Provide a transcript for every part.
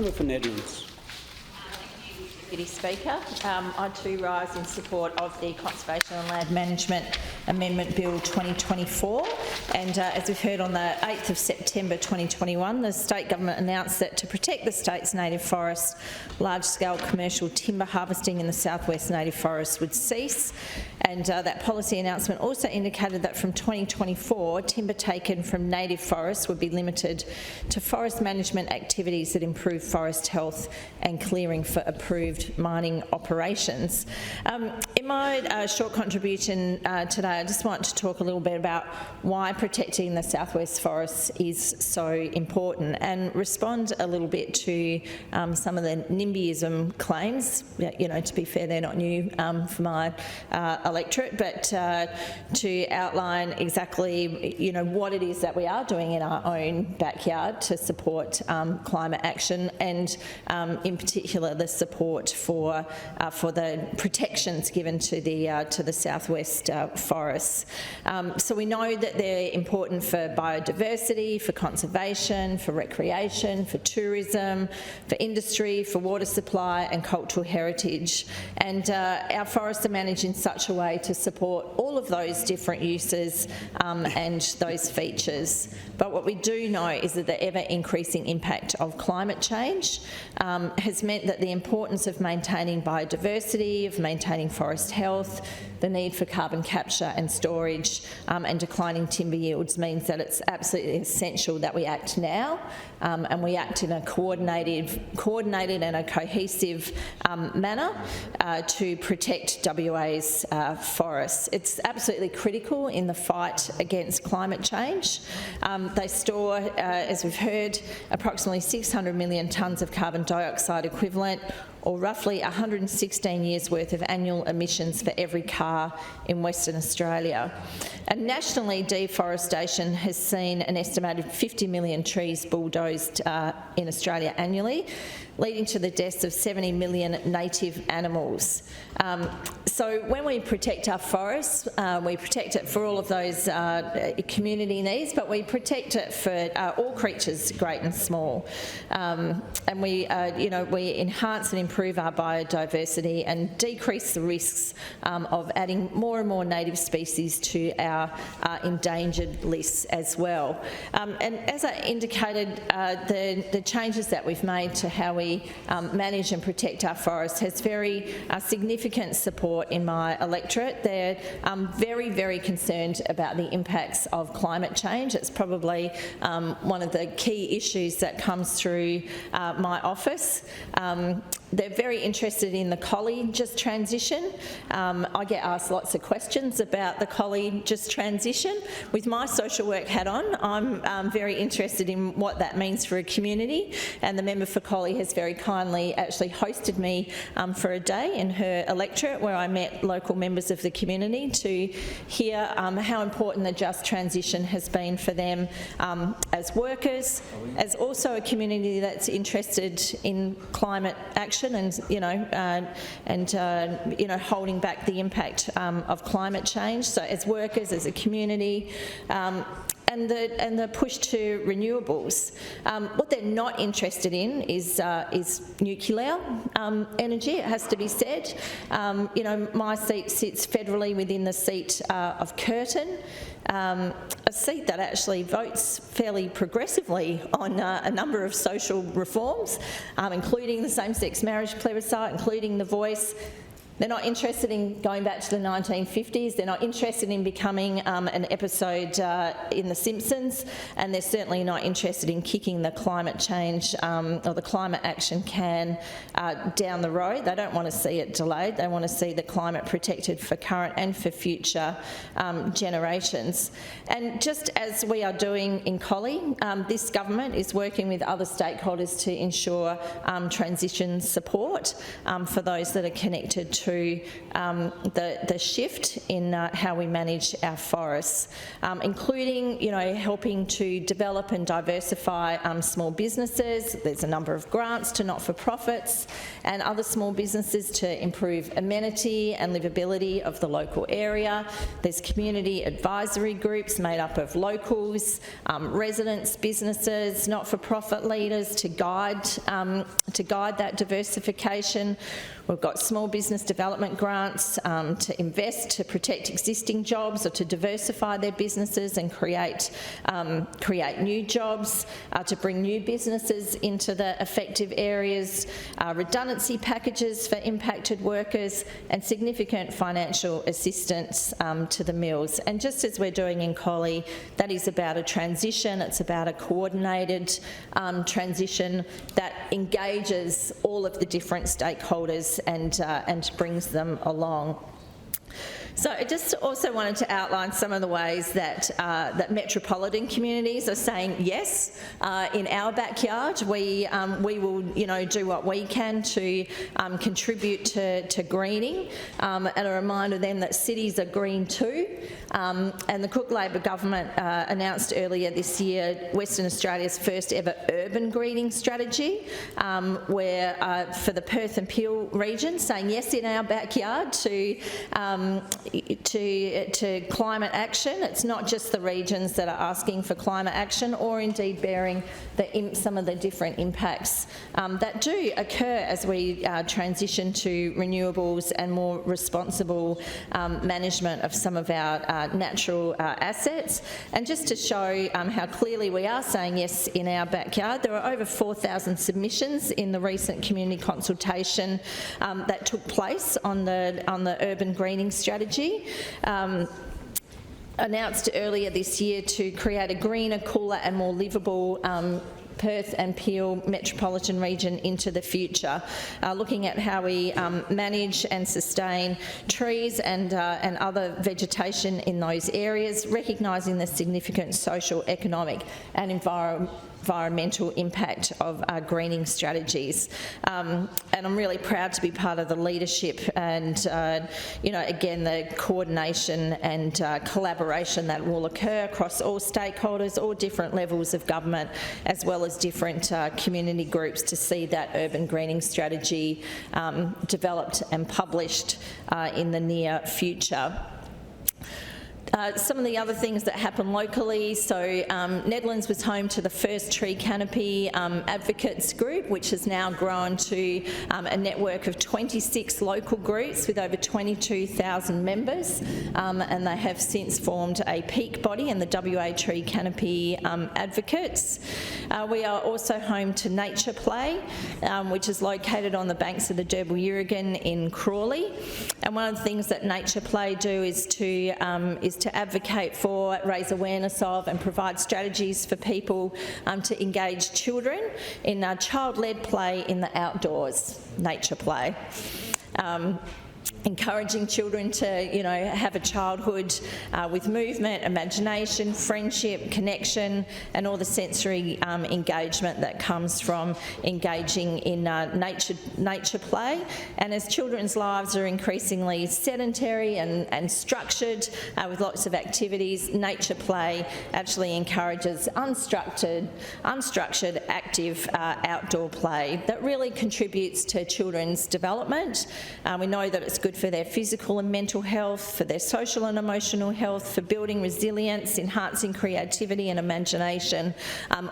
Member for Nedlands. Deputy Speaker, I too rise in support of the Conservation and Land Management Amendment Bill 2024, and as we've heard, on the 8th of September 2021, the state government announced that to protect the state's native forests, large-scale commercial timber harvesting in the southwest native forests would cease, and that policy announcement also indicated that from 2024, timber taken from native forests would be limited to forest management activities that improve forest health and clearing for approved mining operations. In my short contribution today, I just want to talk a little bit about why protecting the southwest forests is so important and respond a little bit to some of the NIMBYism claims. You know, to be fair, they're not new for my electorate, but to outline exactly, you know, what it is that we are doing in our own backyard to support climate action, and in particular the support for the protections given to the southwest forests. So we know that they're important for biodiversity, for conservation, for recreation, for tourism, for industry, for water supply and cultural heritage. And our forests are managed in such a way to support all of those different uses and those features. But what we do know is that the ever-increasing impact of climate change has meant that the importance of maintaining biodiversity, of maintaining forest health, the need for carbon capture and storage and declining timber yields means that it's absolutely essential that we act now, and we act in a coordinated and a cohesive manner to protect WA's forests. It's absolutely critical in the fight against climate change. They store, as we've heard, approximately 600 million tonnes of carbon dioxide equivalent, or roughly 116 years' worth of annual emissions for every car in Western Australia. And nationally, deforestation has seen an estimated 50 million trees bulldozed in Australia annually, leading to the deaths of 70 million native animals. So when we protect our forests, we protect it for all of those community needs, but we protect it for all creatures, great and small. And we enhance and improve our biodiversity and decrease the risks of adding more and more native species to our endangered lists as well. And as I indicated, the changes that we've made to how we manage and protect our forests has very significant support in my electorate. They're very, very concerned about the impacts of climate change. It's probably one of the key issues that comes through my office. They're very interested in the collie just transition. I get asked lots of questions about the collie just transition. With my social work hat on, I'm very interested in what that means for a community, and the member for Collie has very kindly actually hosted me for a day in her electorate where I met local members of the community to hear how important the just transition has been for them as workers, as also a community that's interested in climate action and holding back the impact of climate change. So as workers, as a community, and the push to renewables. What they're not interested in is nuclear energy, it has to be said. My seat sits federally within the seat of Curtin, a seat that actually votes fairly progressively on a number of social reforms, including the same-sex marriage plebiscite, including the voice. They're not interested in going back to the 1950s. They're not interested in becoming an episode in The Simpsons, and they're certainly not interested in kicking the climate change or the climate action can down the road. They don't want to see it delayed. They want to see the climate protected for current and for future generations. And just as we are doing in Collie, this government is working with other stakeholders to ensure transition support for those that are connected to to the shift in how we manage our forests, including, helping to develop and diversify small businesses. There's a number of grants to not-for-profits and other small businesses to improve amenity and livability of the local area. There's community advisory groups made up of locals, residents, businesses, not-for-profit leaders to guide that diversification. We've got small business development grants to invest to protect existing jobs or to diversify their businesses and create new jobs, to bring new businesses into the affected areas, redundancy packages for impacted workers, and significant financial assistance to the mills. And just as we're doing in Collie, that is about a transition. It's about a coordinated transition that engages all of the different stakeholders and brings them along. So I just also wanted to outline some of the ways that metropolitan communities are saying yes in our backyard. We will do what we can to contribute to greening, and a reminder then that cities are green too. And the Cook Labor government announced earlier this year Western Australia's first ever urban greening strategy, where for the Perth and Peel region, saying yes in our backyard to climate action. It's not just the regions that are asking for climate action, or indeed bearing some of the different impacts that do occur as we transition to renewables and more responsible management of some of our natural assets. And just to show how clearly we are saying yes in our backyard, there are over 4,000 submissions in the recent community consultation that took place on the urban greening strategy. Announced earlier this year to create a greener, cooler and more livable Perth and Peel metropolitan region into the future, looking at how we manage and sustain trees and other vegetation in those areas, recognising the significant social, economic and environmental impact of our greening strategies. And I'm really proud to be part of the leadership and, again, the coordination and collaboration that will occur across all stakeholders, all different levels of government, as well as different community groups, to see that urban greening strategy developed and published in the near future. Some of the other things that happen locally, so Nedlands was home to the first tree canopy advocates group, which has now grown to a network of 26 local groups with over 22,000 members, and they have since formed a peak body in the WA Tree Canopy Advocates. We are also home to Nature Play, which is located on the banks of the Derbyurrigan in Crawley. And one of the things that Nature Play do is to advocate for, raise awareness of and provide strategies for people to engage children in child-led play in the outdoors, Nature Play. Encouraging children to, have a childhood with movement, imagination, friendship, connection, and all the sensory engagement that comes from engaging in nature play. And as children's lives are increasingly sedentary and structured with lots of activities, nature play actually encourages unstructured, active outdoor play that really contributes to children's development. We know that it's good for their physical and mental health, for their social and emotional health, for building resilience, enhancing creativity and imagination,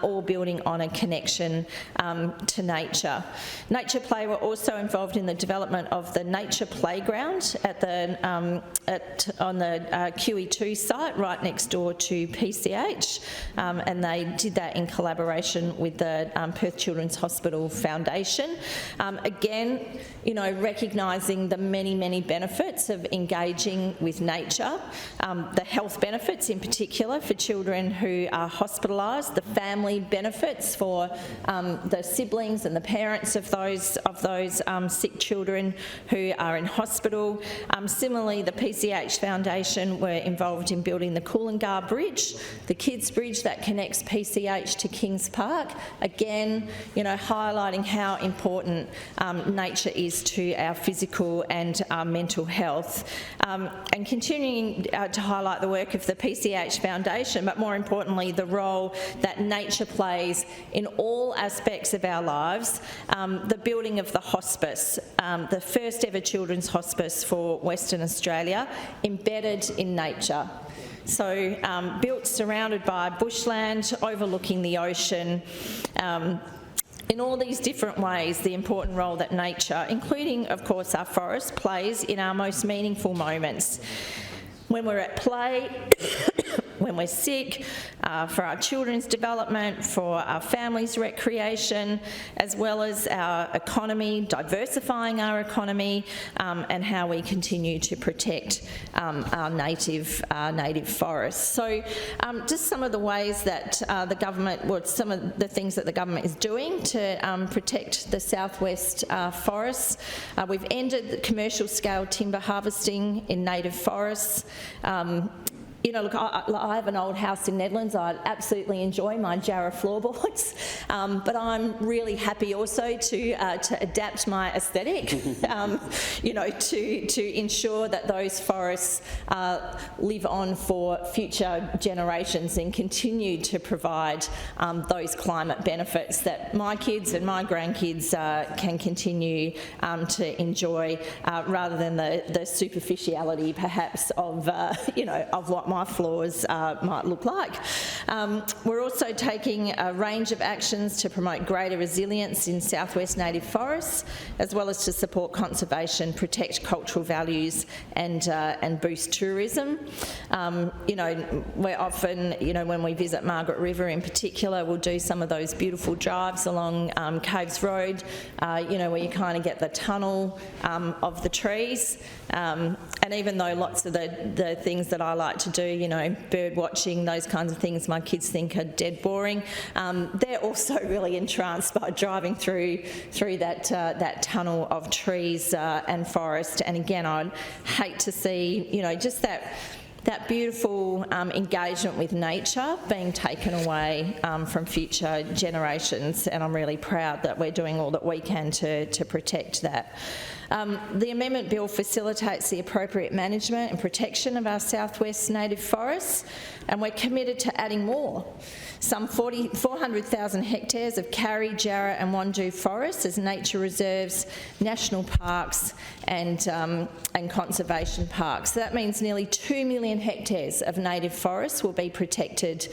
all building on a connection to nature. Nature Play were also involved in the development of the Nature Playground on the QE2 site right next door to PCH, and they did that in collaboration with the Perth Children's Hospital Foundation. Again, recognising the many benefits of engaging with nature, the health benefits in particular for children who are hospitalised, the family benefits for the siblings and the parents of those sick children who are in hospital. Similarly, the PCH Foundation were involved in building the Coolangatta Bridge, the kids' bridge that connects PCH to Kings Park. Again, highlighting how important nature is to our physical and mental health, and continuing to highlight the work of the PCH Foundation, but more importantly the role that nature plays in all aspects of our lives. The building of the hospice, the first ever children's hospice for Western Australia, embedded in nature. So built surrounded by bushland, overlooking the ocean, in all these different ways, the important role that nature, including of course our forest, plays in our most meaningful moments. When we're at play, when we're sick, for our children's development, for our families' recreation, as well as our economy, diversifying our economy, and how we continue to protect our native forests. So just some of the ways that the government, well, some of the things that the government is doing to protect the southwest forests. We've ended the commercial scale timber harvesting in native forests. You know, look, I have an old house in Nedlands. I absolutely enjoy my Jarrah floorboards, but I'm really happy also to adapt my aesthetic, you know, to ensure that those forests live on for future generations and continue to provide those climate benefits that my kids and my grandkids can continue to enjoy, rather than the superficiality perhaps of, you know, of what my floors might look like. We're also taking a range of actions to promote greater resilience in southwest native forests, as well as to support conservation, protect cultural values, and boost tourism. You know, we're often, you know, when we visit Margaret River in particular, we'll do some of those beautiful drives along Caves Road, you know, where you kind of get the tunnel of the trees. And even though lots of the things that I like to do, you know, bird watching, those kinds of things, my kids think are dead boring, they're also really entranced by driving through that tunnel of trees and forest. And again, I'd hate to see, you know, just that beautiful engagement with nature being taken away from future generations, and I'm really proud that we're doing all that we can to protect that. The amendment bill facilitates the appropriate management and protection of our southwest native forests, and we're committed to adding more. Some 400,000 hectares of Karri, Jarrah and Wandoo forests as nature reserves, national parks and conservation parks. So that means nearly 2 million hectares of native forests will be protected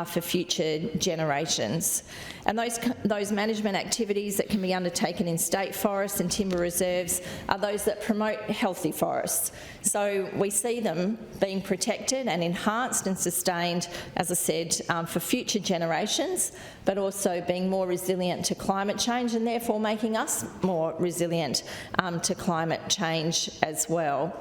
for future generations. And those management activities that can be undertaken in state forests and timber reserves are those that promote healthy forests. So we see them being protected and enhanced and sustained, as I said, for future generations, but also being more resilient to climate change and therefore making us more resilient to climate change as well.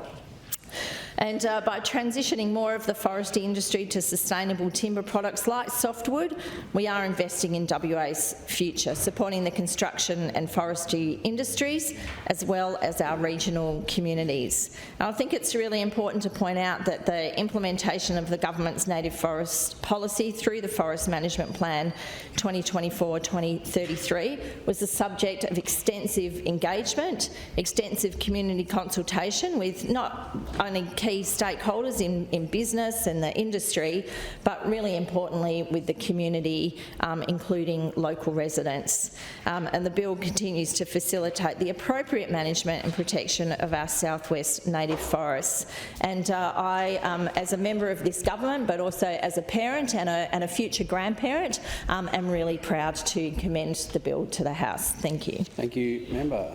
And by transitioning more of the forestry industry to sustainable timber products like softwood, we are investing in WA's future, supporting the construction and forestry industries as well as our regional communities. And I think it's really important to point out that the implementation of the government's native forest policy through the Forest Management Plan 2024-2033 was the subject of extensive engagement, extensive community consultation with not only key stakeholders in business and the industry, but really importantly with the community, including local residents. And the bill continues to facilitate the appropriate management and protection of our southwest native forests. And I, as a member of this government, but also as a parent and a future grandparent, am really proud to commend the bill to the House. Thank you. Thank you, Member.